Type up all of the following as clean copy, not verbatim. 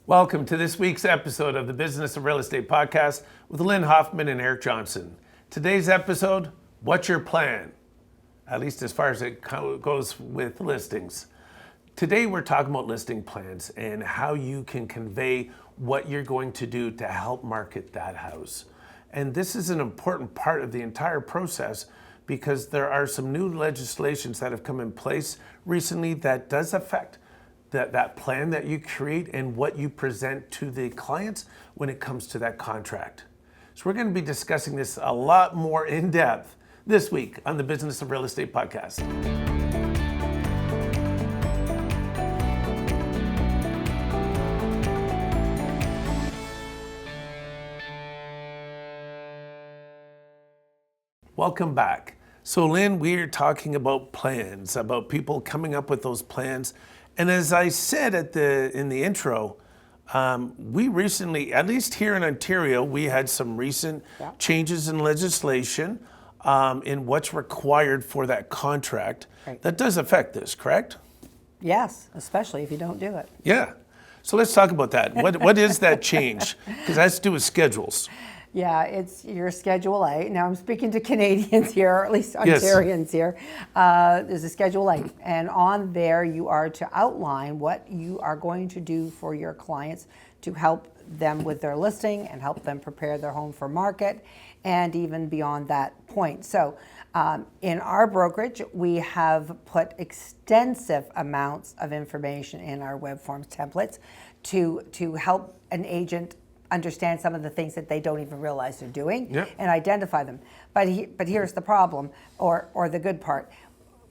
Welcome to this week's episode of the Business of Real Estate podcast with Lynn Hoffmann and Eric Johnson. Today's episode, what's your plan? At least as far as it goes with listings. Today we're talking about listing plans and how you can convey what you're going to do to help market that house. And this is an important part of the entire process because there are some new legislations that have come in place recently that does affect that plan that you create and what you present to the clients when it comes to that contract. So we're going to be discussing this a lot more in depth this week on the Business of Real Estate podcast. Welcome back. So Lynn, we're talking about plans, about people coming up with those plans. And as I said in the intro, we recently, at least here in Ontario, we had some recent changes in legislation in what's required for that contract. Right. That does affect this, correct? Yes, especially if you don't do it. Yeah. So let's talk about that. What is that change? Because that has to do with schedules. Yeah, it's your Schedule A. Now I'm speaking to Canadians here, or at least Yes. Ontarians here. There's a Schedule A, and on there you are to outline what you are going to do for your clients to help them with their listing and help them prepare their home for market, and even beyond that point. So in our brokerage, we have put extensive amounts of information in our web forms templates to help an agent understand some of the things that they don't even realize they're doing and identify them. But here's the problem, or the good part.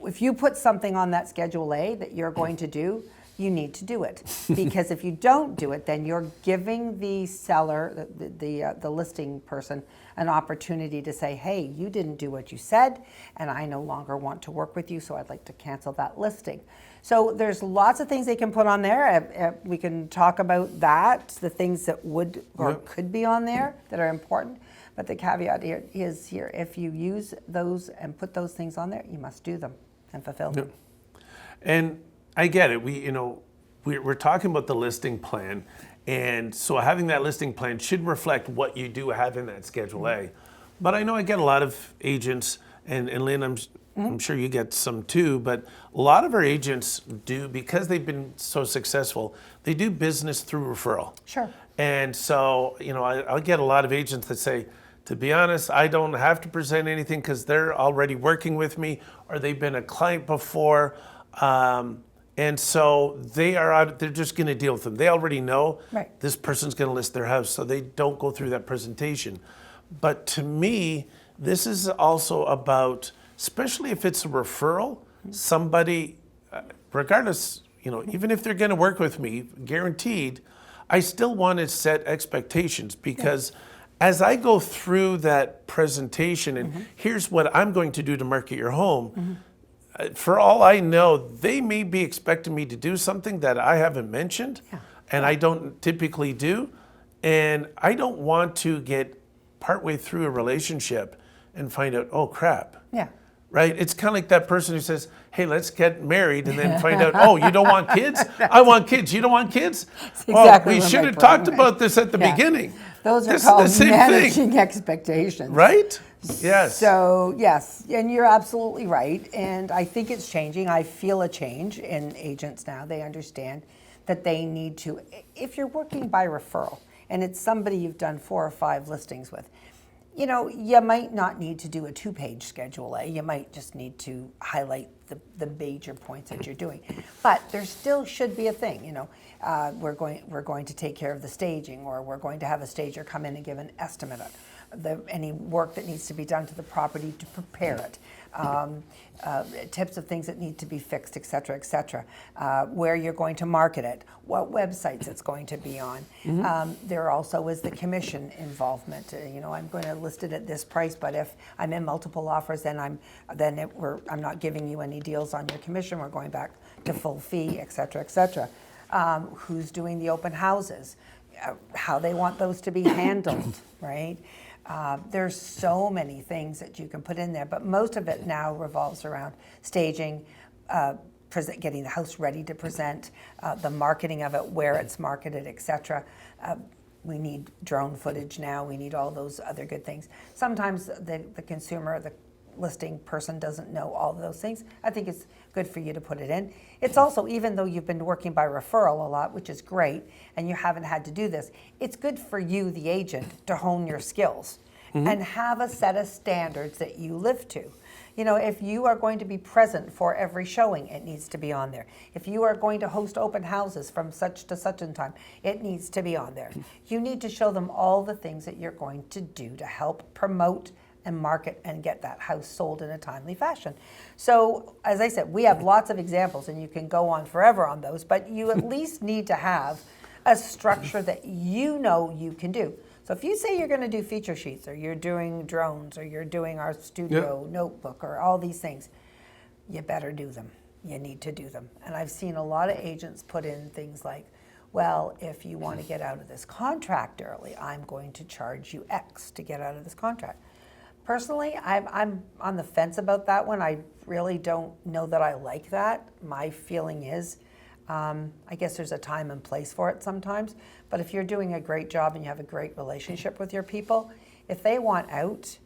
If you put something on that Schedule A that you're going to do, you need to do it. Because if you don't do it, then you're giving the seller, the listing person, an opportunity to say, hey, you didn't do what you said, and I no longer want to work with you, so I'd like to cancel that listing. So there's lots of things they can put on there. We can talk about that, the things that would or could be on there that are important. But the caveat here is if you use those and put those things on there, you must do them and fulfill them. And I get it. We're talking about the listing plan, and so having that listing plan should reflect what you do have in that Schedule A. But I know I get a lot of agents, and Lynn, I'm sure you get some too, but a lot of our agents do, because they've been so successful, they do business through referral. Sure. And so, I'll get a lot of agents that say, to be honest, I don't have to present anything because they're already working with me or they've been a client before. And so they're just going to deal with them. They already know this person's going to list their house, so they don't go through that presentation. But to me, this is also about, especially if it's a referral, somebody, regardless, even if they're going to work with me, guaranteed, I still want to set expectations because as I go through that presentation and here's what I'm going to do to market your home, for all I know, they may be expecting me to do something that I haven't mentioned and I don't typically do. And I don't want to get partway through a relationship and find out, oh crap. Yeah. Right? It's kind of like that person who says, hey, let's get married, and then find out, oh, you don't want kids? I want kids. You don't want kids? Exactly. We should have talked about this at the beginning. Those are called managing expectations. Right? Yes. So, yes, and you're absolutely right. And I think it's changing. I feel a change in agents now. They understand that they need to, if you're working by referral, and it's somebody you've done 4 or 5 listings with, you might not need to do a 2-page Schedule A. You might just need to highlight the major points that you're doing. But there still should be a thing, we're going to take care of the staging, or we're going to have a stager come in and give an estimate of any work that needs to be done to the property to prepare it. Tips of things that need to be fixed, et cetera, where you're going to market it, what websites it's going to be on. There also is the commission involvement. I'm going to list it at this price, but if I'm in multiple offers, then I'm not giving you any deals on your commission. We're going back to full fee, et cetera. Who's doing the open houses, how they want those to be handled, right? There's so many things that you can put in there, but most of it now revolves around staging, getting the house ready to present, the marketing of it, where it's marketed, etc. We need drone footage now. We need all those other good things. Sometimes the consumer, the listing person doesn't know all of those things. I think it's good for you to put it in. It's also, even though you've been working by referral a lot, which is great, and you haven't had to do this, it's good for you, the agent, to hone your skills and have a set of standards that you live to. You know, if you are going to be present for every showing, it needs to be on there. If you are going to host open houses from such to such a time, it needs to be on there. You need to show them all the things that you're going to do to help promote and market and get that house sold in a timely fashion. So, as I said, we have lots of examples, and you can go on forever on those, but you at least need to have a structure that you know you can do. So if you say you're going to do feature sheets, or you're doing drones, or you're doing our studio notebook, or all these things, you better do them. You need to do them. And I've seen a lot of agents put in things like, well, if you want to get out of this contract early, I'm going to charge you X to get out of this contract. Personally, I'm on the fence about that one. I really don't know that I like that. My feeling is, I guess there's a time and place for it sometimes, but if you're doing a great job and you have a great relationship with your people, if they want out,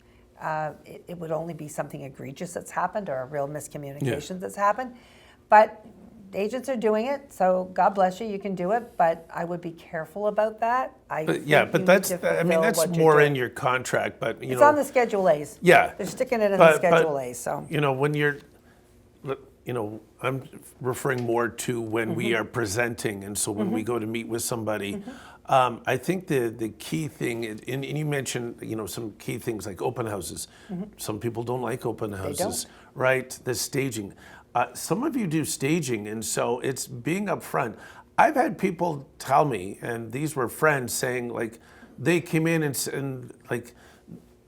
it would only be something egregious that's happened, or a real miscommunication that's happened. But agents are doing it, so God bless you, you can do it, but I would be careful about that. But that's more in your contract, but it's on the Schedule A's. Yeah. They're sticking it in the Schedule A's, so. You know, when you're, you know, I'm referring more to when we are presenting, and so when we go to meet with somebody, I think the key thing, and you mentioned, you know, some key things like open houses. Some people don't like open houses, right? The staging. Some of you do staging, and so it's being upfront. I've had people tell me, and these were friends saying, like, they came in and like,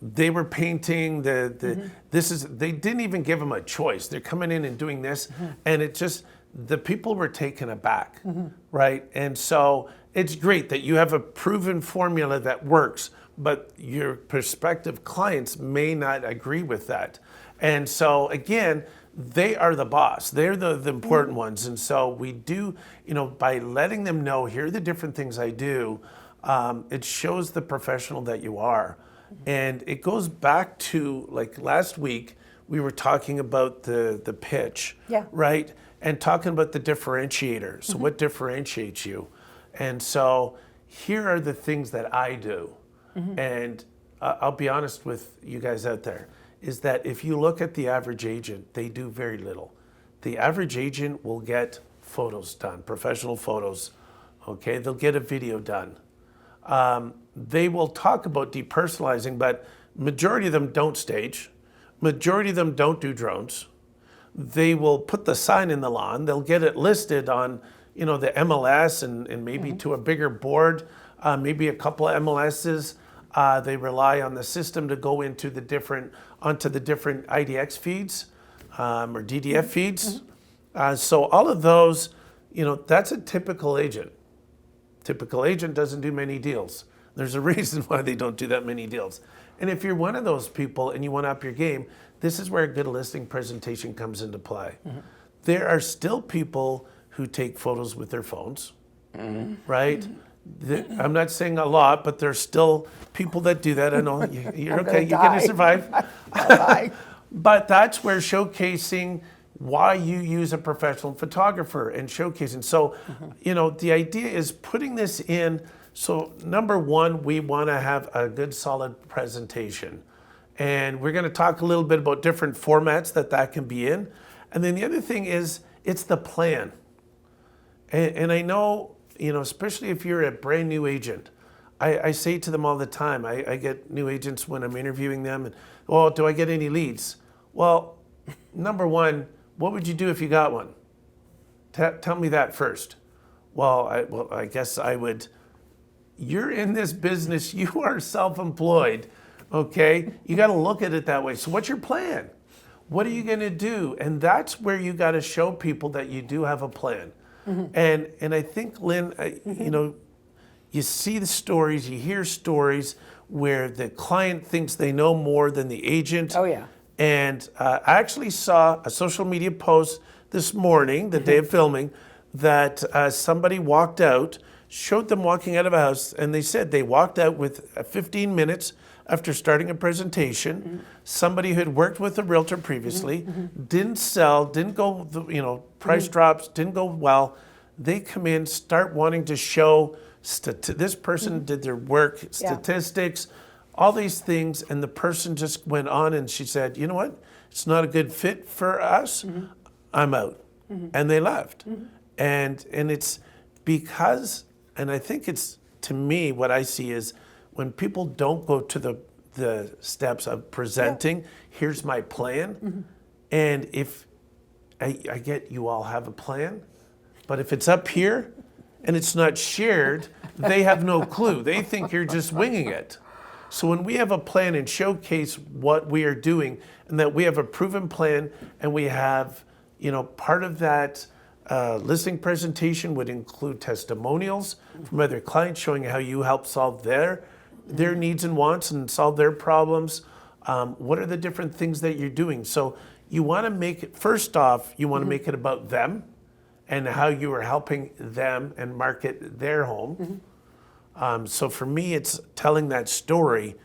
they were painting they didn't even give them a choice. They're coming in and doing this, and it just, the people were taken aback, right? And so it's great that you have a proven formula that works, but your prospective clients may not agree with that. And so again, they are the boss. They're the important ones. And so we do, you know, by letting them know, here are the different things I do, it shows the professional that you are. And it goes back to, like, last week, we were talking about the pitch, right? And talking about the differentiator. So what differentiates you? And so here are the things that I do. And I'll be honest with you guys out there, is that if you look at the average agent, they do very little. The average agent will get photos done, professional photos, okay? They'll get a video done. They will talk about depersonalizing, but majority of them don't stage. Majority of them don't do drones. They will put the sign in the lawn. They'll get it listed on, you know, the MLS and maybe to a bigger board, maybe a couple of MLSs. They rely on the system to go onto the different IDX feeds or DDF feeds. So all of those, you know, that's a typical agent. Typical agent doesn't do many deals. There's a reason why they don't do that many deals. And if you're one of those people and you want to up your game, this is where a good listing presentation comes into play. There are still people who take photos with their phones, right? I'm not saying a lot, but there's still people that do that. I know you're okay, you're going to survive. But that's where showcasing why you use a professional photographer and showcasing. So, you know, the idea is putting this in. So number one, we want to have a good solid presentation. And we're going to talk a little bit about different formats that can be in. And then the other thing is, it's the plan. And I know, you know, especially if you're a brand new agent, I say to them all the time, I get new agents when I'm interviewing them, and, oh, do I get any leads? Well, number one, what would you do if you got one? Tell me that first. Well, I guess I would. You're in this business, you are self-employed, okay? You got to look at it that way. So what's your plan? What are you going to do? And that's where you got to show people that you do have a plan. And I think, Lynn, you know, you see the stories, you hear stories where the client thinks they know more than the agent. Oh, yeah. And I actually saw a social media post this morning, the day of filming, that somebody walked out, showed them walking out of a house, and they said they walked out with 15 minutes after starting a presentation. Somebody who had worked with a realtor previously, didn't sell, didn't go, price drops, didn't go well. They come in, start wanting to show this person did their work, statistics, all these things, and the person just went on and she said, you know what? It's not a good fit for us. I'm out. And they left. And it's because, and I think it's, to me, what I see is when people don't go to the steps of presenting, here's my plan. And if I get you all have a plan, but if it's up here and it's not shared, they have no clue. They think you're just winging it. So when we have a plan and showcase what we are doing, and that we have a proven plan, and we have, part of that listing presentation would include testimonials from other clients showing how you help solve their needs and wants and solve their problems. What are the different things that you're doing? So you want to make it, first off, you want to make it about them and how you are helping them and market their home. So for me, it's telling that story.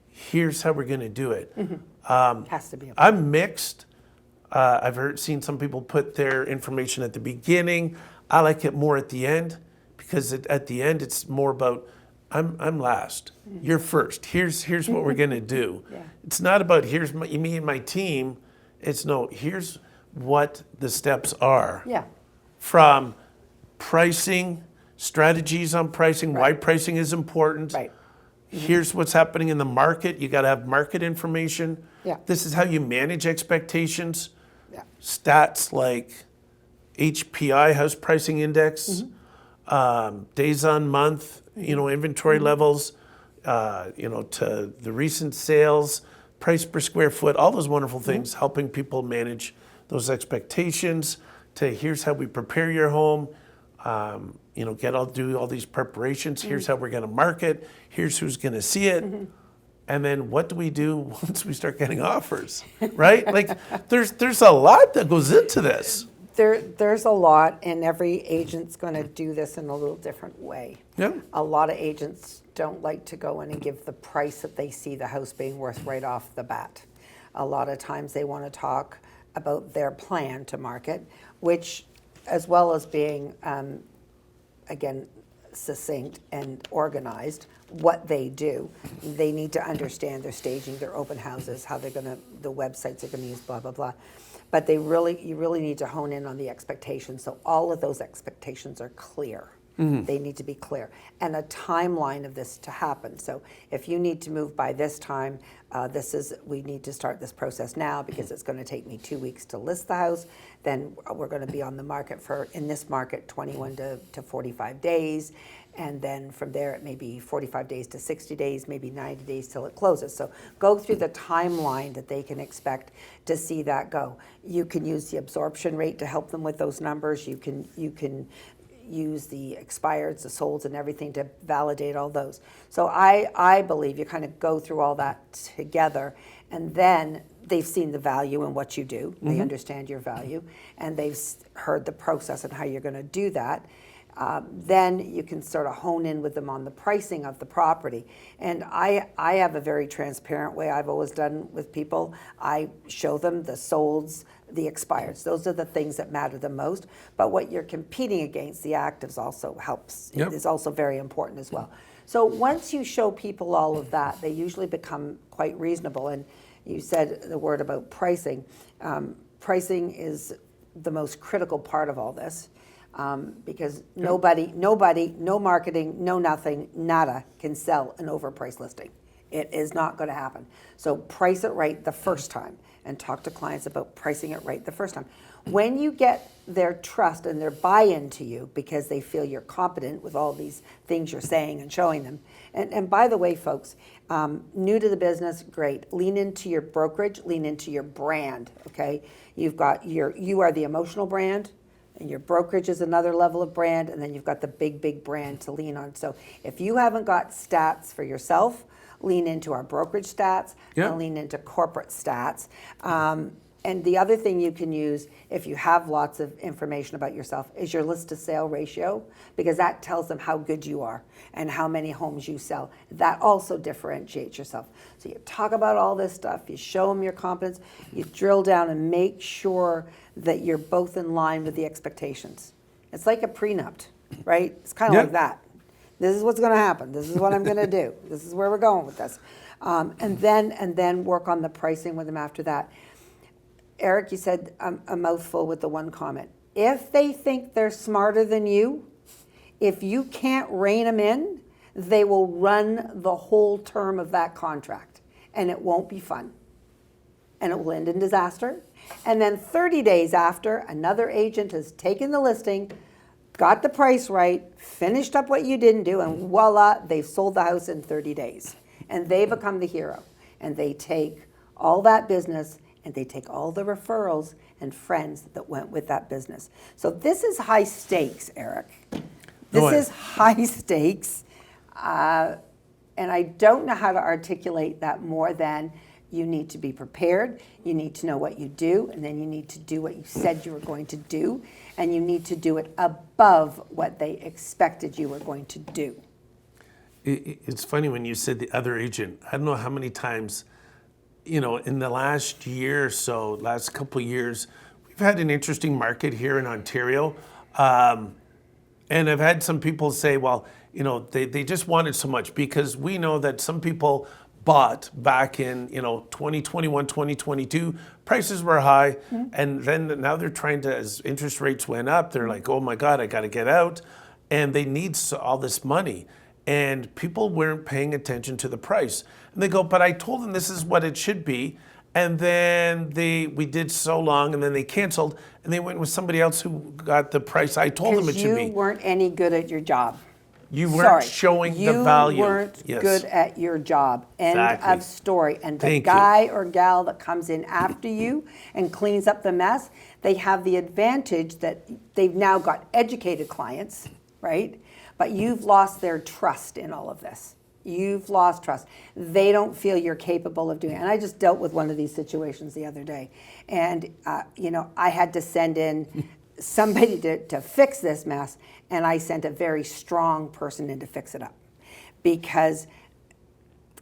Here's how we're going to do it. Has to be. I'm mixed. I've seen some people put their information at the beginning. I like it more at the end because at the end it's more about I'm last. You're first. Here's what we're going to do. It's not about here's me and my team. It's no, here's what the steps are. From pricing, strategies on pricing, why pricing is important. Here's what's happening in the market. You got to have market information. This is how you manage expectations. Stats like HPI, House Pricing Index, days on month, inventory levels, to the recent sales, price per square foot, all those wonderful things, helping people manage those expectations. To here's how we prepare your home. Do all these preparations. Here's how we're going to market. Here's who's going to see it. And then what do we do once we start getting offers, right? Like there's a lot that goes into this. There's a lot, and every agent's going to do this in a little different way. A lot of agents don't like to go in and give the price that they see the house being worth right off the bat. A lot of times they want to talk about their plan to market, which, as well as being, again, succinct and organized, what they do, they need to understand their staging, their open houses, how they're gonna, the websites they're gonna use, blah, blah, blah. But you really need to hone in on the expectations, so all of those expectations are clear. They need to be clear. And a timeline of this to happen. So if you need to move by this time, we need to start this process now because it's going to take me 2 weeks to list the house. Then we're going to be on the market in this market, 21 to 45 days. And then from there, it may be 45 days to 60 days, maybe 90 days till it closes. So go through the timeline that they can expect to see that go. You can use the absorption rate to help them with those numbers. You can use the expireds, the solds, and everything to validate all those. So I believe you kind of go through all that together, and then they've seen the value in what you do. They understand your value, and they've heard the process and how you're going to do that. Then you can sort of hone in with them on the pricing of the property. And I have a very transparent way I've always done with people. I show them the solds, the expireds. Those are the things that matter the most. But what you're competing against, the actives also helps. It is also very important as well. So once you show people all of that, they usually become quite reasonable. And you said the word about pricing. Pricing is the most critical part of all this. Because nobody, no marketing, no nothing, nada can sell an overpriced listing. It is not going to happen. So price it right the first time and talk to clients about pricing it right the first time. When you get their trust and their buy-in to you because they feel you're competent with all these things you're saying and showing them. And by the way, folks, new to the business, great. Lean into your brokerage, lean into your brand, okay? You are the emotional brand. And your brokerage is another level of brand, and then you've got the big brand to lean on. So if you haven't got stats for yourself, lean into our brokerage stats and lean into corporate stats. And the other thing you can use if you have lots of information about yourself is your list to sale ratio, because that tells them how good you are and how many homes you sell. That also differentiates yourself. So you talk about all this stuff, you show them your competence, you drill down and make sure that you're both in line with the expectations. It's like a prenup, right? It's kind of Yep. like that. This is what's going to happen. This is what I'm going to do. This is where we're going with this. And then work on the pricing with them after that. Eric, you said a mouthful with the one comment. If they think they're smarter than you, if you can't rein them in, they will run the whole term of that contract, and it won't be fun. And it will end in disaster. And then 30 days after, another agent has taken the listing, got the price right, finished up what you didn't do, and voila, they've sold the house in 30 days. And they become the hero. And they take all that business and they take all the referrals and friends that went with that business. So this is high stakes, Eric. This is high stakes. And I don't know how to articulate that more than you need to be prepared, you need to know what you do, and then you need to do what you said you were going to do, and you need to do it above what they expected you were going to do. It's funny when you said the other agent. I don't know how many times, in the last year or so, last couple of years, we've had an interesting market here in Ontario. And I've had some people say, well, they just wanted so much, because we know that some people bought back in, 2021, 2022, prices were high. Mm-hmm. And then now they're trying to, as interest rates went up, they're like, oh my God, I got to get out. And they need all this money. And people weren't paying attention to the price. And they go, but I told them this is what it should be. And then we did so long, and then they canceled, and they went with somebody else who got the price I told them it should be. You weren't any good at your job. You weren't showing the value. You weren't good at your job. End Exactly. of story. And the Thank guy or gal that comes in after you and cleans up the mess, they have the advantage that they've now got educated clients, right? But you've lost their trust in all of this. You've lost trust. They don't feel you're capable of doing it. And I just dealt with one of these situations the other day. And, I had to send in somebody to fix this mess. And I sent a very strong person in to fix it up. Because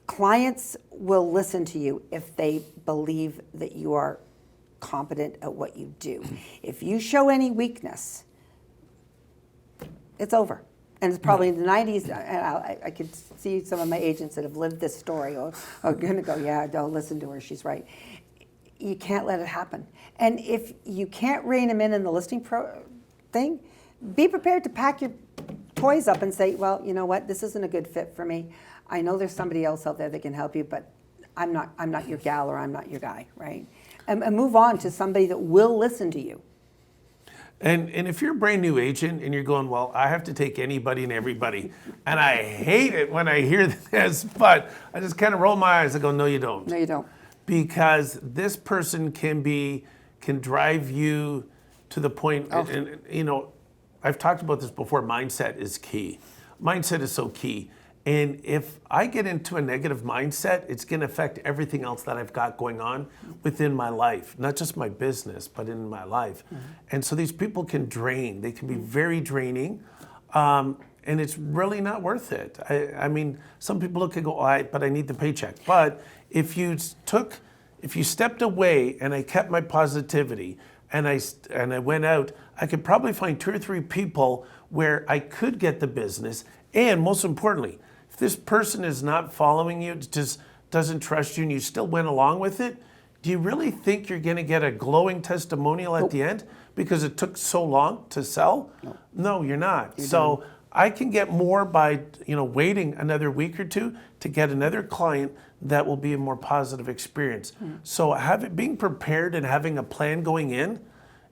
clients will listen to you if they believe that you are competent at what you do. If you show any weakness, it's over. And it's probably in the 90s, and I could see some of my agents that have lived this story are going to go, yeah, don't listen to her, she's right. You can't let it happen. And if you can't rein them in the listing thing, be prepared to pack your toys up and say, well, you know what, this isn't a good fit for me. I know there's somebody else out there that can help you, but I'm not your gal, or I'm not your guy, right? And move on to somebody that will listen to you. And if you're a brand new agent and you're going, well, I have to take anybody and everybody, and I hate it when I hear this, but I just kind of roll my eyes and go, no, you don't. No, you don't. Because this person can drive you to the point, and I've talked about this before, mindset is key. Mindset is so key. And if I get into a negative mindset, it's going to affect everything else that I've got going on within my life, not just my business, but in my life. Mm-hmm. And so these people can drain. They can be very draining, and it's really not worth it. I mean, some people look and go, but I need the paycheck. But if you stepped away and I kept my positivity and I went out, I could probably find 2 or 3 people where I could get the business. And most importantly, if this person is not following you, just doesn't trust you, and you still went along with it, do you really think you're going to get a glowing testimonial at the end because it took so long to sell? No, you're not. So I can get more by waiting another week or 2 to get another client that will be a more positive experience. So being prepared and having a plan going in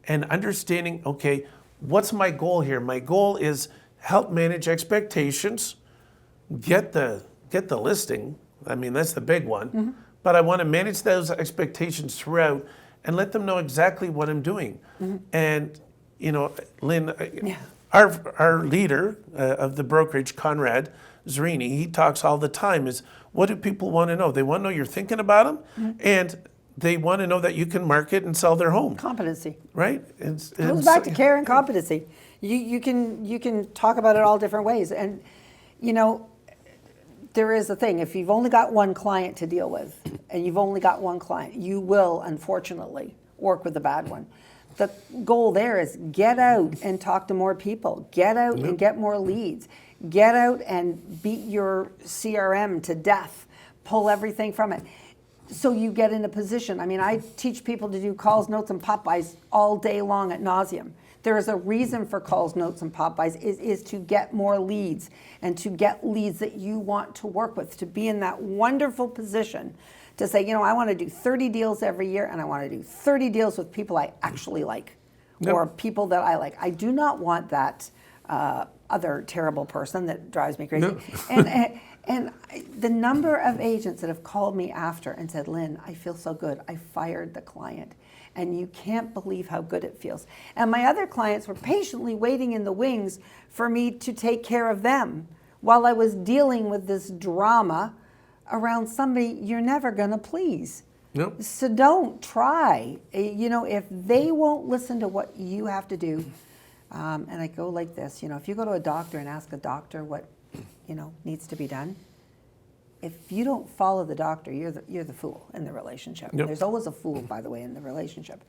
and understanding, okay, what's my goal here? My goal is help manage expectations, get the listing. I mean, that's the big one. Mm-hmm. But I want to manage those expectations throughout and let them know exactly what I'm doing. Mm-hmm. And, Lynn, our leader of the brokerage, Conrad Zerini, he talks all the time is, what do people want to know? They want to know you're thinking about them, and they want to know that you can market and sell their home, Competency. right? It goes back to care and competency. You can talk about it all different ways. And, you know, there is a thing. If you've only got one client to deal with, and you've only got one client, you will, unfortunately, work with the bad one. The goal there is get out and talk to more people. Get out and get more leads. Get out and beat your CRM to death. Pull everything from it. So you get in a position. I mean, I teach people to do calls, notes, and pop-bys all day long at nauseum. There is a reason for calls, notes, and pop-bys is to get more leads and to get leads that you want to work with, to be in that wonderful position to say, you know, I want to do 30 deals every year, and I want to do 30 deals with people I actually like or people that I like. I do not want that other terrible person that drives me crazy. And the number of agents that have called me after and said, Lynn, I feel so good. I fired the client. And you can't believe how good it feels. And my other clients were patiently waiting in the wings for me to take care of them while I was dealing with this drama around somebody you're never going to please. Nope. So don't try. You know, if they won't listen to what you have to do, and I go like this, you know, if you go to a doctor and ask a doctor what, you know, needs to be done, if you don't follow the doctor, you're the fool in the relationship. Yep. There's always a fool, by the way, in the relationship.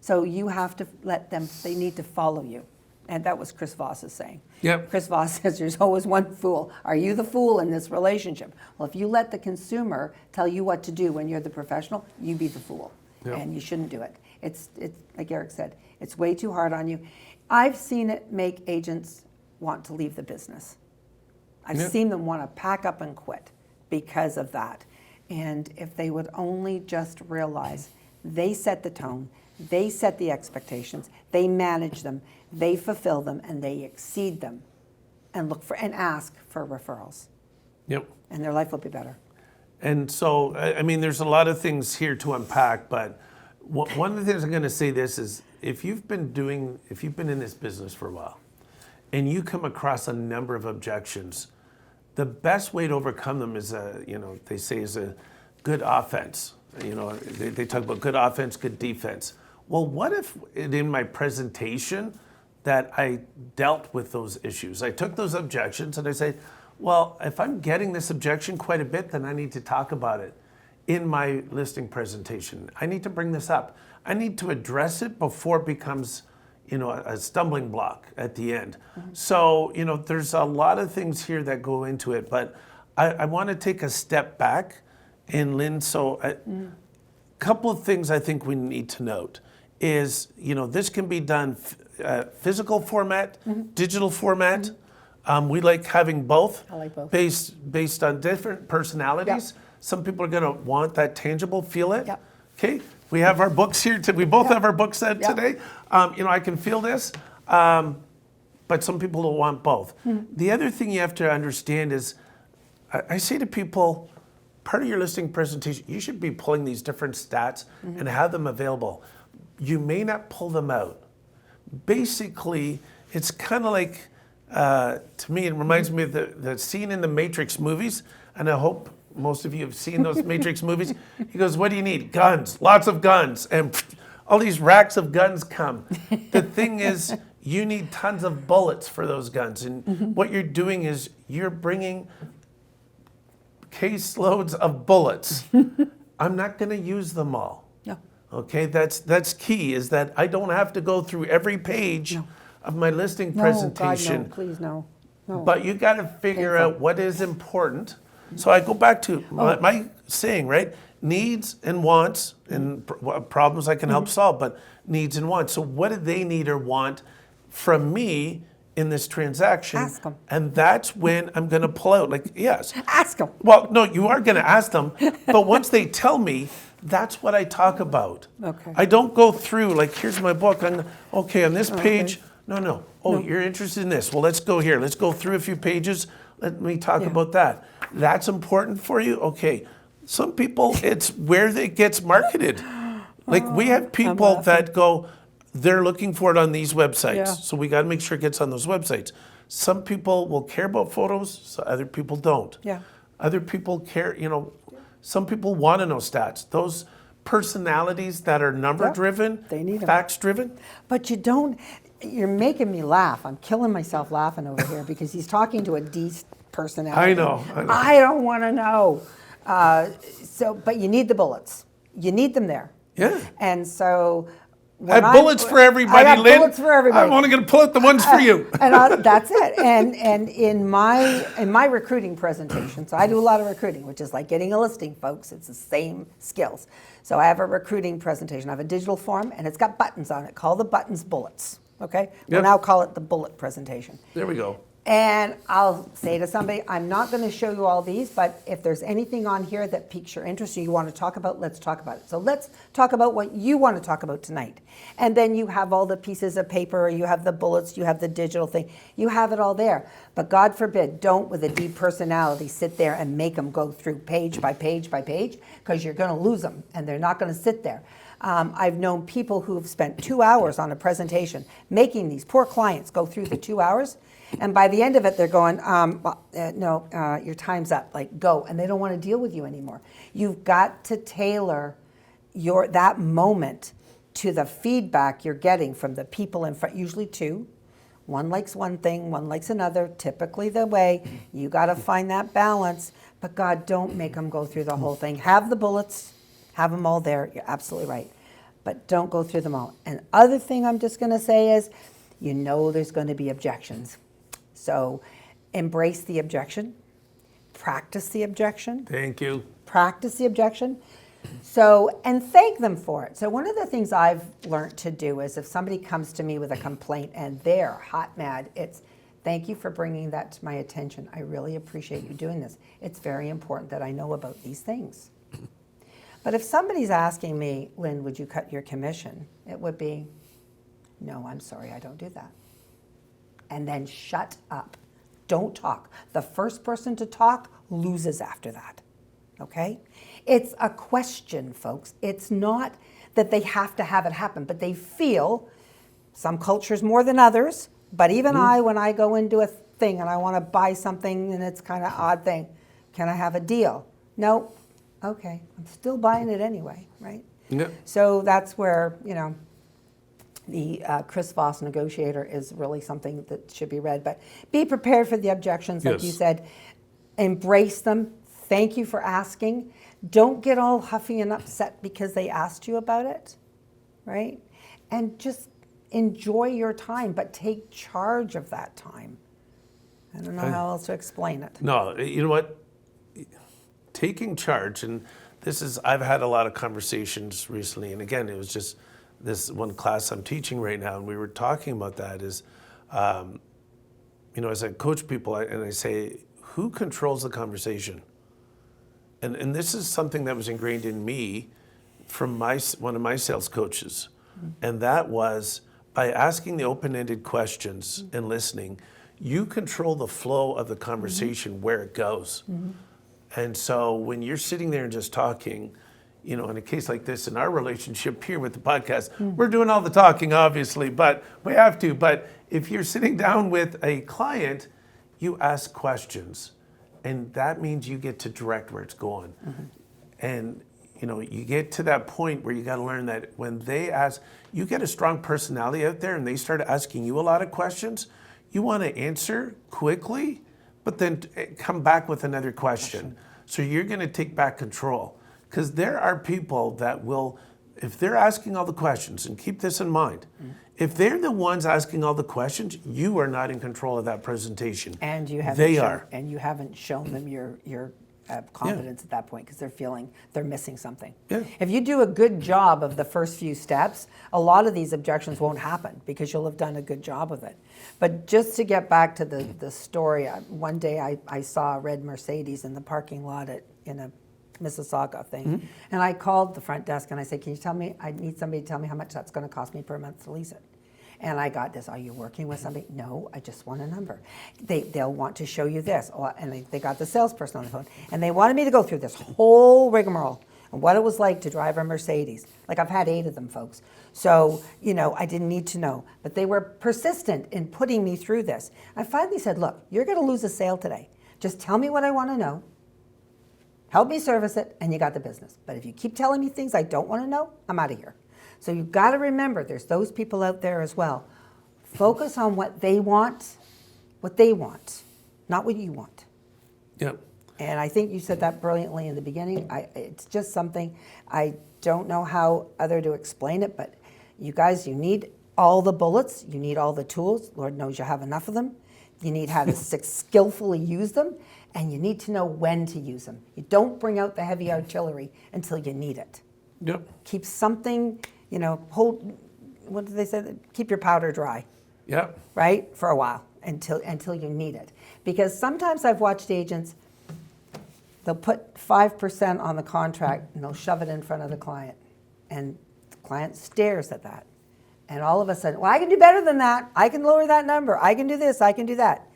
So you have to let them, they need to follow you. And that was Chris Voss's saying. Yep. Chris Voss says there's always one fool. Are you the fool in this relationship? Well, if you let the consumer tell you what to do when you're the professional, you be the fool. Yep. And you shouldn't do it. It's like Eric said, it's way too hard on you. I've seen it make agents want to leave the business. I've seen them want to pack up and quit because of that. And if they would only just realize they set the tone, they set the expectations, they manage them, they fulfill them, and they exceed them, and look for and ask for referrals. Yep. And their life will be better. And so, I mean, there's a lot of things here to unpack, but one of the things I'm going to say this is if you've been in this business for a while and you come across a number of objections, the best way to overcome them is they say is a good offense. You know, they talk about good offense, good defense. Well, what if in my presentation that I dealt with those issues? I took those objections and I say, well, if I'm getting this objection quite a bit, then I need to talk about it in my listing presentation. I need to bring this up. I need to address it before it becomes, you know, a stumbling block at the end. Mm-hmm. So, you know, there's a lot of things here that go into it, but I want to take a step back. And Lynn, so a couple of things I think we need to note is, you know, this can be done physical format, digital format. We like having both. I like both. Based on different personalities. Yep. Some people are going to want that tangible, feel it. Yep. Okay, we have our books here. We both have our books today. You know, I can feel this, but some people will want both. The other thing you have to understand is, I say to people, part of your listing presentation, you should be pulling these different stats and have them available. You may not pull them out. Basically, it's kind of like, to me, it reminds me of the scene in the Matrix movies, and I hope most of you have seen those Matrix movies. He goes, what do you need? Guns, lots of guns. And all these racks of guns come. The thing is, you need tons of bullets for those guns. And what you're doing is you're bringing caseloads of bullets. I'm not going to use them all. No. Okay, that's key, is that I don't have to go through every page of my listing presentation. God, no, please, no. But you got to figure out what is important. So I go back to my saying, right? Needs and wants and problems I can help solve, but needs and wants. So what do they need or want from me in this transaction? Ask them. And that's when I'm going to pull out. Like, yes. Ask them. Well, no, you are going to ask them. But once they tell me, that's what I talk about. Okay. I don't go through, like, here's my book. Okay, on this page, no. Oh, you're interested in this. Well, let's go here. Let's go through a few pages. Let me talk about that. That's important for you? Okay. Some people, it's where it gets marketed. Like, we have people that go, they're looking for it on these websites. Yeah. So we got to make sure it gets on those websites. Some people will care about photos, so other people don't. Yeah. Other people care, you know, some people want to know stats. Those personalities that are number driven, they need 'em. facts driven. But you're making me laugh. I'm killing myself laughing over here because he's talking to a D personality. I know. I don't want to know. But you need the bullets. You need them there. Yeah. And so... I have bullets for everybody, I got Lynn. bullets for everybody. I'm only going to pull out the ones for you. That's it. And in my recruiting presentation, so I do a lot of recruiting, which is like getting a listing, folks. It's the same skills. So I have a recruiting presentation. I have a digital form, and it's got buttons on it. Call the buttons bullets. Okay? We'll now call it the bullet presentation. There we go. And I'll say to somebody, I'm not going to show you all these, but if there's anything on here that piques your interest or you want to talk about, let's talk about it. So let's talk about what you want to talk about tonight. And then you have all the pieces of paper, you have the bullets, you have the digital thing, you have it all there. But God forbid, don't with a deep personality sit there and make them go through page by page by page, because you're going to lose them and they're not going to sit there. I've known people who've spent 2 hours on a presentation making these poor clients go through the 2 hours. And by the end of it, they're going, no, your time's up, like go. And they don't want to deal with you anymore. You've got to tailor that moment to the feedback you're getting from the people in front, usually two. One likes one thing, one likes another, typically the way. You got to find that balance. But God, don't make them go through the whole thing. Have the bullets, have them all there. You're absolutely right. But don't go through them all. And other thing I'm just going to say is, there's going to be objections. So embrace the objection, practice the objection. Thank you. Practice the objection. So, and thank them for it. So one of the things I've learned to do is if somebody comes to me with a complaint and they're hot mad, it's thank you for bringing that to my attention. I really appreciate you doing this. It's very important that I know about these things. But if somebody's asking me, Lynn, would you cut your commission? It would be, no, I'm sorry, I don't do that. And then shut up. Don't talk. The first person to talk loses after that. Okay? It's a question, folks. It's not that they have to have it happen, but they feel, some cultures more than others, but even when I go into a thing and I want to buy something and it's kind of odd thing, can I have a deal? No. Okay. I'm still buying it anyway, right? Yeah. So that's where, the Chris Voss Negotiator is really something that should be read. But be prepared for the objections, like you said. Embrace them. Thank you for asking. Don't get all huffy and upset because they asked you about it, right? And just enjoy your time, but take charge of that time. I don't know how else to explain it. No, you know what? Taking charge, and I've had a lot of conversations recently, and again, it was just this one class I'm teaching right now, and we were talking about that is, as I coach people, and I say, who controls the conversation? And this is something that was ingrained in me from one of my sales coaches. And that was, by asking the open-ended questions and listening, you control the flow of the conversation where it goes. And so when you're sitting there and just talking, in a case like this, in our relationship here with the podcast, we're doing all the talking, obviously, but we have to. But if you're sitting down with a client, you ask questions, and that means you get to direct where it's going. And, you get to that point where you got to learn that when they ask, you get a strong personality out there and they start asking you a lot of questions, you want to answer quickly, but then come back with another question. So you're going to take back control. Because there are people that will, if they're asking all the questions, and keep this in mind, if they're the ones asking all the questions, you are not in control of that presentation. And you haven't they shown, are. And you haven't shown them your confidence at that point because they're feeling they're missing something. Yeah. If you do a good job of the first few steps, a lot of these objections won't happen because you'll have done a good job of it. But just to get back to the story, one day I saw a red Mercedes in the parking lot in a Mississauga thing. And I called the front desk and I said, can you tell me, I need somebody to tell me how much that's going to cost me per month to lease it. And I got this, are you working with somebody? No, I just want a number. They'll want to show you this. And they got the salesperson on the phone. And they wanted me to go through this whole rigmarole and what it was like to drive a Mercedes. Like I've had 8 of them, folks. So, I didn't need to know. But they were persistent in putting me through this. I finally said, look, you're going to lose a sale today. Just tell me what I want to know. help me service it, and you got the business. But if you keep telling me things I don't want to know, I'm out of here. So you've got to remember there's those people out there as well. Focus on what they want, not what you want. Yep. And I think you said that brilliantly in the beginning. It's just something, I don't know how other to explain it, but you guys, you need all the bullets, you need all the tools. Lord knows you have enough of them. You need how to skillfully use them, and you need to know when to use them. You don't bring out the heavy artillery until you need it. Yep. Keep something, hold, what do they say? Keep your powder dry. Yep. Right? For a while, until you need it. Because sometimes I've watched agents, they'll put 5% on the contract and they'll shove it in front of the client. And the client stares at that. And all of a sudden, well, I can do better than that. I can lower that number. I can do this. I can do that.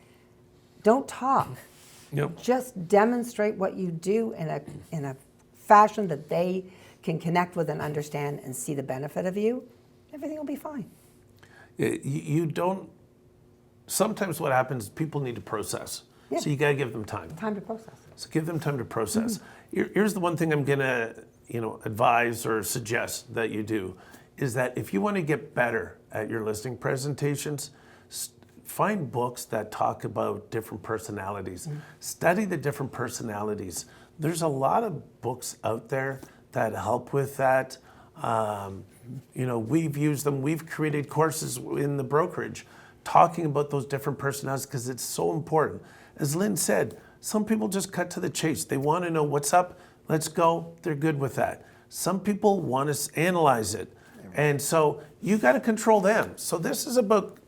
Don't talk. Yep. Just demonstrate what you do in a fashion that they can connect with and understand and see the benefit of you. Everything will be fine. You don't, sometimes what happens is people need to process. Yeah. So you got to give them time. Time to process. So give them time to process. Here's the one thing I'm going to, advise or suggest that you do is that if you want to get better at your listing presentations, find books that talk about different personalities. Study the different personalities. There's a lot of books out there that help with that. We've used them. We've created courses in the brokerage talking about those different personalities because it's so important. As Lynn said, some people just cut to the chase. They want to know what's up, let's go, they're good with that. Some people want to analyze it. And so you got to control them. So this is about,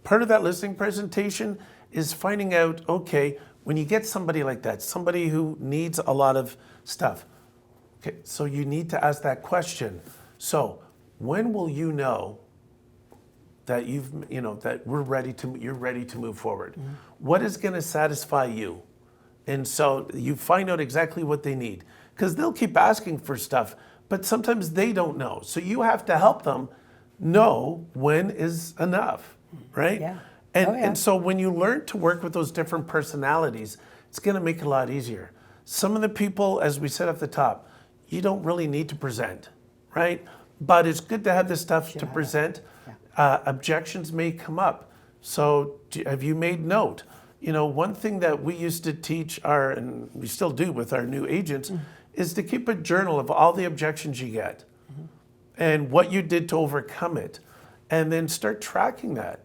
part of that listing presentation is finding out, okay, when you get somebody like that, somebody who needs a lot of stuff, okay, so you need to ask that question. So when will you know that that you're ready to move forward? What is going to satisfy you? And so you find out exactly what they need because they'll keep asking for stuff, but sometimes they don't know. So you have to help them know when is enough, right? Yeah. And so when you learn to work with those different personalities, it's going to make it a lot easier. Some of the people, as we said at the top, you don't really need to present, right? But it's good to have this stuff to present. Objections may come up. So have you made note? One thing that we used to teach and we still do with our new agents, is to keep a journal of all the objections you get and what you did to overcome it. And then start tracking that.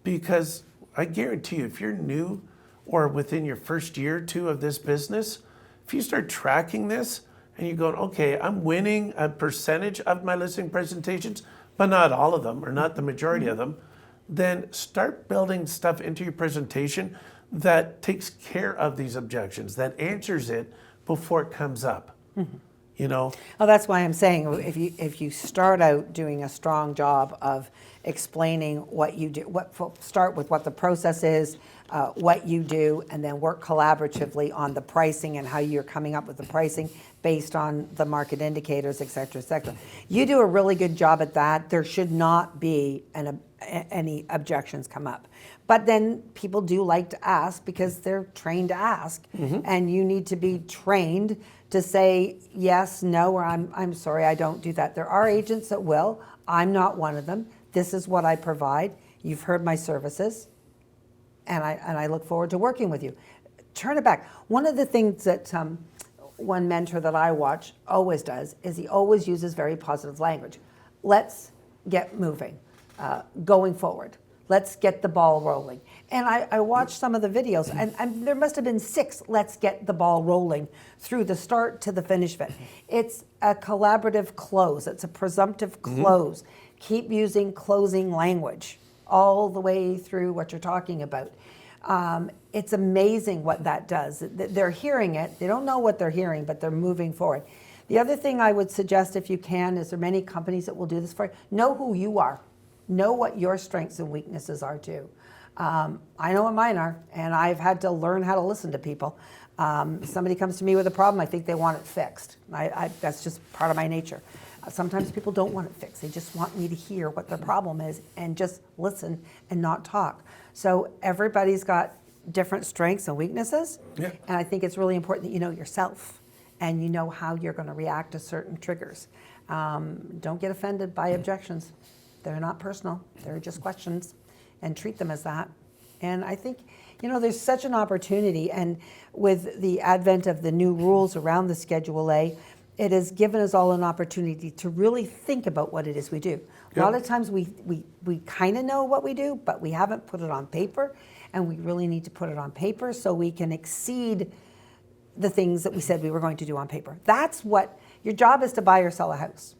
Because I guarantee you, if you're new or within your first year or two of this business, if you start tracking this and you're going, okay, I'm winning a percentage of my listing presentations, but not all of them or not the majority of them, then start building stuff into your presentation that takes care of these objections, that answers it before it comes up. Well, that's why I'm saying if you start out doing a strong job of explaining what you do, start with what the process is, what you do, and then work collaboratively on the pricing and how you're coming up with the pricing based on the market indicators, et cetera, et cetera. You do a really good job at that. There should not be any objections come up. But then people do like to ask because they're trained to ask, and you need to be trained to say yes, no, or I'm sorry, I don't do that. There are agents that will. I'm not one of them. This is what I provide. You've heard my services, and I look forward to working with you. Turn it back. One of the things that one mentor that I watch always does is he always uses very positive language. Let's get moving, going forward. Let's get the ball rolling. And I watched some of the videos, and there must have been 6 let's get the ball rolling through the start to the finish of it. It's a collaborative close. It's a presumptive close. Keep using closing language all the way through what you're talking about. It's amazing what that does. They're hearing it. They don't know what they're hearing, but they're moving forward. The other thing I would suggest, if you can, is there are many companies that will do this for you. Know who you are. Know what your strengths and weaknesses are too. I know what mine are, and I've had to learn how to listen to people. Somebody comes to me with a problem, I think they want it fixed. That's just part of my nature. Sometimes people don't want it fixed. They just want me to hear what their problem is and just listen and not talk. So everybody's got different strengths and weaknesses. Yeah. And I think it's really important that you know yourself and you know how you're going to react to certain triggers. Don't get offended by objections. They're not personal. They're just questions, and treat them as that. And I think, there's such an opportunity, and with the advent of the new rules around the Schedule A, it has given us all an opportunity to really think about what it is we do. A lot of times we kind of know what we do, but we haven't put it on paper, and we really need to put it on paper so we can exceed the things that we said we were going to do on paper. That's what your job is, to buy or sell a house.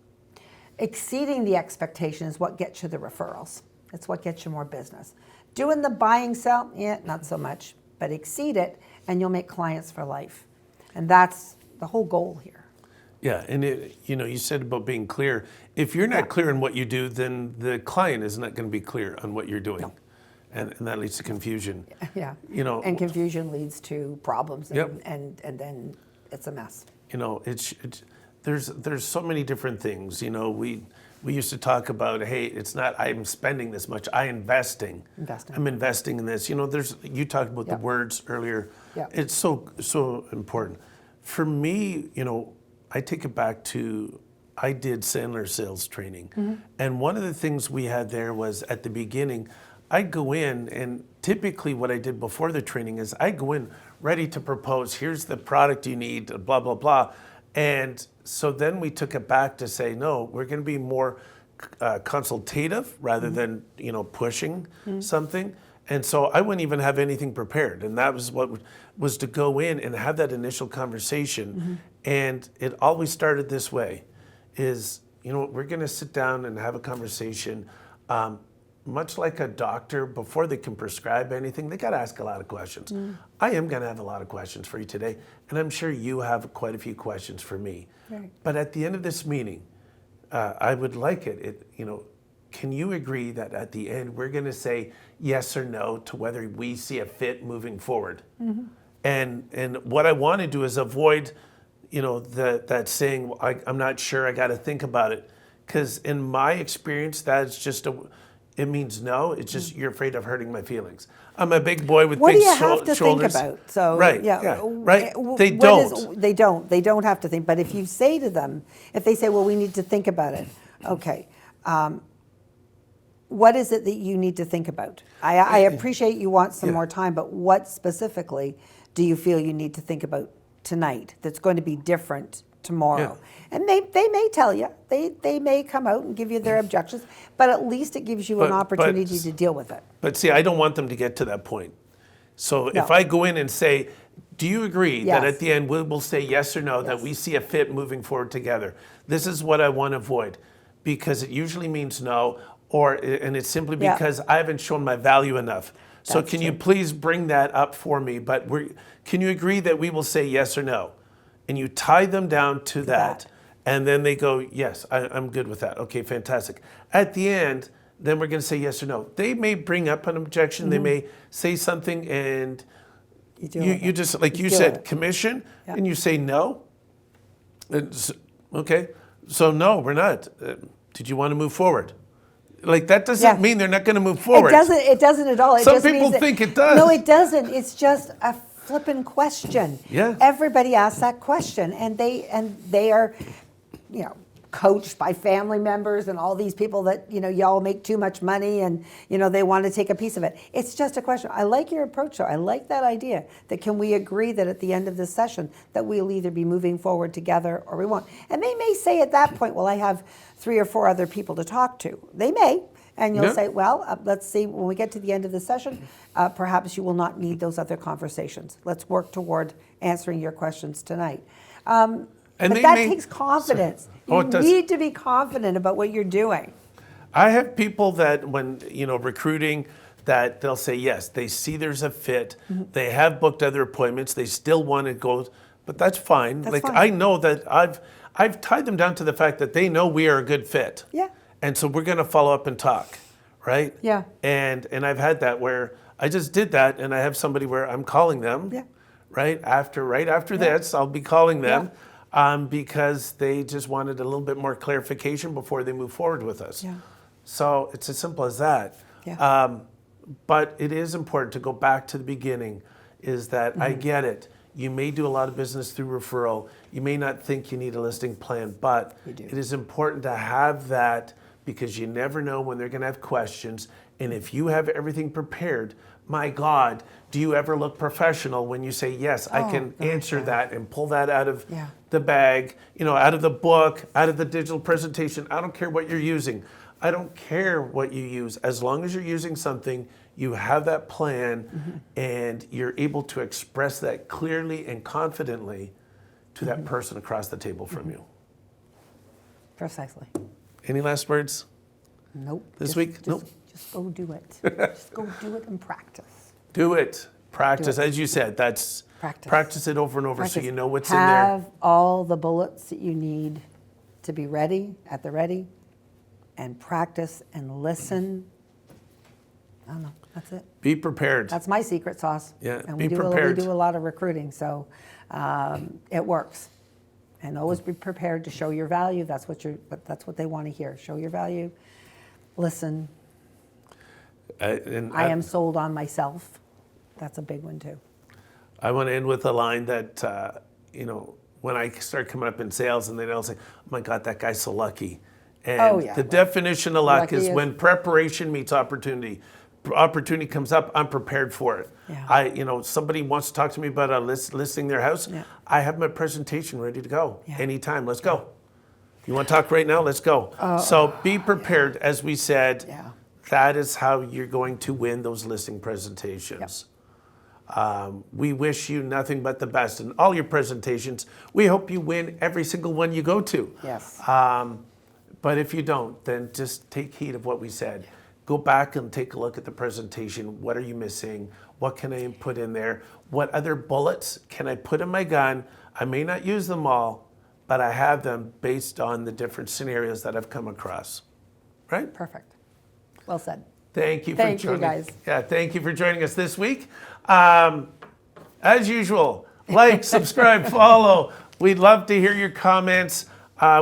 Exceeding the expectation is what gets you the referrals. It's what gets you more business. Doing the buying sell, not so much, but exceed it and you'll make clients for life. And that's the whole goal here. Yeah, and you said about being clear. If you're not clear on what you do, then the client is not going to be clear on what you're doing. No. And that leads to confusion. Yeah. And confusion leads to problems, and then it's a mess. There's so many different things. We used to talk about, hey, it's not I'm spending this much, I'm investing. I'm investing in this. You talked about the words earlier. Yeah. It's so important. For me, I take it back to, I did Sandler sales training. Mm-hmm. And one of the things we had there was, at the beginning, I'd go in, and typically what I did before the training is I'd go in ready to propose, here's the product you need, blah, blah, blah. And so then we took it back to say, no, we're going to be more consultative rather than, pushing something. And so I wouldn't even have anything prepared. And that was what was to go in and have that initial conversation. And it always started this way is, we're going to sit down and have a conversation. Much like a doctor, before they can prescribe anything, they got to ask a lot of questions. I am going to have a lot of questions for you today, and I'm sure you have quite a few questions for me. Right. But at the end of this meeting, I would like can you agree that at the end we're going to say yes or no to whether we see a fit moving forward? And what I want to do is avoid, that saying, well, I'm not sure, I got to think about it. Because in my experience, that's just it means no. It's just you're afraid of hurting my feelings. I'm a big boy with what big do you have to shoulders. think about? So right, right. They don't. They don't have to think. But if you say to them, if they say, "Well, we need to think about it," okay. What is it that you need to think about? I appreciate you want some more time, but what specifically do you feel you need to think about tonight that's going to be different tomorrow? And they may tell you, they may come out and give you their objections, but at least it gives you an opportunity to deal with it. But see, I don't want them to get to that point. So if I go in and say, do you agree that at the end we'll say yes or no, that we see a fit moving forward together? This is what I want to avoid, because it usually means no, and it's simply because I haven't shown my value enough. So can you please bring that up for me? But can you agree that we will say yes or no? And you tie them down to that. And then they go, yes, I'm good with that. Okay, fantastic. At the end, then we're going to say yes or no. They may bring up an objection. They may say something, and you just, like you said, commission, and you say no. Okay, so no, we're not. Did you want to move forward? Like, that doesn't mean they're not going to move forward. It doesn't at all. Some people think it does. No, it doesn't. It's just a flippin' question. Yeah. Everybody asks that question, and they are, coached by family members and all these people that, y'all make too much money and, they want to take a piece of it. It's just a question. I like your approach, though. I like that idea that can we agree that at the end of this session that we'll either be moving forward together or we won't. And they may say at that point, well, I have 3 or 4 other people to talk to. They may. And you'll say, well, let's see, when we get to the end of the session, perhaps you will not need those other conversations. Let's work toward answering your questions tonight. But that takes confidence. You need to be confident about what you're doing. I have people that when, recruiting, that they'll say yes, they see there's a fit, they have booked other appointments, they still want to go, but that's fine. That's fine. I know that I've tied them down to the fact that they know we are a good fit. Yeah. And so we're going to follow up and talk, right? Yeah. And I've had that where I just did that, and I have somebody where I'm calling them, right after this, I'll be calling them. Because they just wanted a little bit more clarification before they move forward with us. Yeah. So it's as simple as that. Yeah. But it is important to go back to the beginning, is that I get it. You may do a lot of business through referral. You may not think you need a listing plan, but You do. it is important to have that because you never know when they're going to have questions. And if you have everything prepared, my God, do you ever look professional when you say, yes, I can gosh, answer yeah. that and pull that out of Yeah. the bag, out of the book, out of the digital presentation. I don't care what you're using. I don't care what you use. As long as you're using something, you have that plan and you're able to express that clearly and confidently to that person across the table from you. Precisely. Any last words? Nope. This week? Nope. Just go do it. Just go do it and practice. Do it. Practice. Do it. As you said, that's Practice. it over and over so Practice. you know what's in there. Have all the bullets that you need to be ready, at the ready, and practice and listen. I don't know. That's it. Be prepared. That's my secret sauce. Yeah, And be we prepared. do a lot of recruiting, so it works. And always be prepared to show your value. That's what they want to hear. Show your value. Listen. I am sold on myself. That's a big one too. I want to end with a line that, when I start coming up in sales and they'll say, oh my God, that guy's so lucky. And Oh, yeah. the definition of luck Lucky is is- when preparation meets opportunity. Opportunity comes up, I'm prepared for it. Yeah. Somebody wants to talk to me about listing their house. Yeah. I have my presentation ready to go. Yeah. Anytime, let's go. You want to talk right now? Let's go. So be prepared, as we said. Yeah. That is how you're going to win those listing presentations. We wish you nothing but the best in all your presentations. We hope you win every single one you go to. Yes. But if you don't, then just take heed of what we said. Go back and take a look at the presentation. What are you missing? What can I put in there? What other bullets can I put in my gun? I may not use them all, but I have them based on the different scenarios that I've come across. Right? Perfect. Well said. Thank you for Thank you, joining. guys. Yeah, thank you for joining us this week. As usual, like, subscribe, follow. We'd love to hear your comments.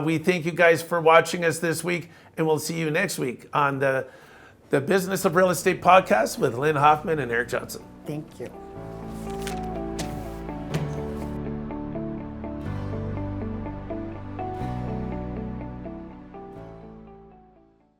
We thank you guys for watching us this week, and we'll see you next week on the Business of Real Estate podcast with Lynn Hoffmann and Eric Johnson. Thank you.